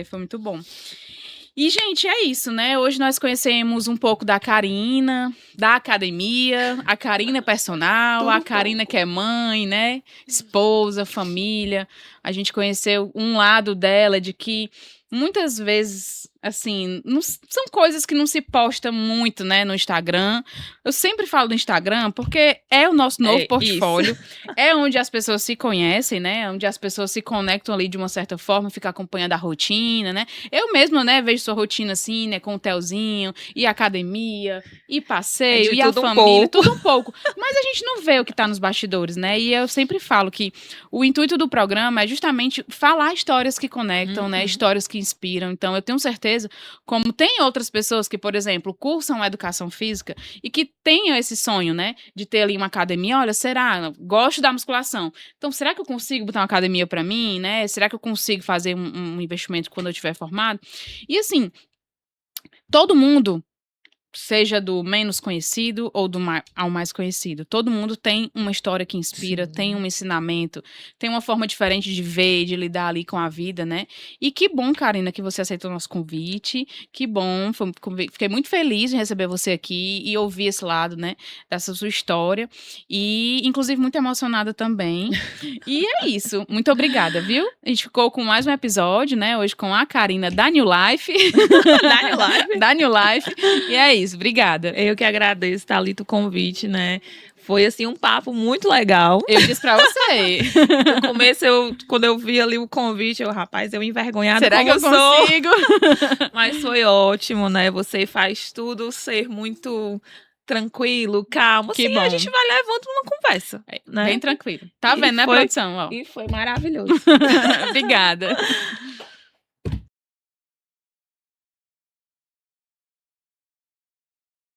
A: Foi muito bom. E, gente, é isso, né? Hoje nós conhecemos um pouco da Carina, da academia, a Carina personal,
B: Tudo
A: a
B: um
A: Carina que
B: pouco.
A: é mãe, né? Esposa, família. A gente conheceu um lado dela de que muitas vezes, assim, são coisas que não se posta muito, né, no Instagram. Eu sempre falo do Instagram porque é o nosso novo
B: É, isso.
A: portfólio, é onde as pessoas se conhecem, né? Onde as pessoas se conectam ali de uma certa forma, fica acompanhando a rotina, né? Eu mesma, né, vejo sua rotina assim, né, com o Telzinho, e academia, e
B: É
A: passeio,
B: de
A: e a
B: tudo um
A: família,
B: pouco.
A: tudo um pouco. Mas a gente não vê o que tá nos bastidores, né? E eu sempre falo que o intuito do programa é justamente falar histórias que conectam, né?
B: Uhum.
A: Histórias que inspiram. Então, eu tenho certeza, como tem outras pessoas que, por exemplo, cursam educação física e que tenham esse sonho, né, de ter ali uma academia, olha, será? Gosto da musculação. Então, será que eu consigo botar uma academia para mim, né? Será que eu consigo fazer um investimento quando eu estiver formado? E assim, todo mundo, seja do menos conhecido ou ao mais conhecido. Todo mundo tem uma história que inspira, tem
B: Sim.
A: um ensinamento, tem uma forma diferente de ver, de lidar ali com a vida, né? E que bom, Karina, que você aceitou o nosso convite. Que bom, fiquei muito feliz em receber você aqui e ouvir esse lado, né, dessa sua história. E, inclusive, muito emocionada também. E é isso. Muito obrigada, viu? A gente ficou com mais um episódio, né? Hoje com a Karina da New Life.
B: Dá-lhe live.
A: Da New Life. E é isso. isso. Obrigada.
B: Eu que agradeço, Thalita, o convite, né? Foi, assim, um papo muito legal.
A: Eu disse pra você.
B: No começo, quando eu vi ali o convite, rapaz, eu envergonhada
A: Será
B: como
A: que eu
B: sou.
A: consigo?
B: Mas foi ótimo, né? Você faz tudo ser muito tranquilo, calmo.
A: Que
B: Assim, a
A: bom.
B: gente vai levando uma conversa, né?
A: Bem tranquilo. Tá
B: E
A: vendo, né,
B: foi-
A: produção? Ó.
B: E foi maravilhoso.
A: Obrigada.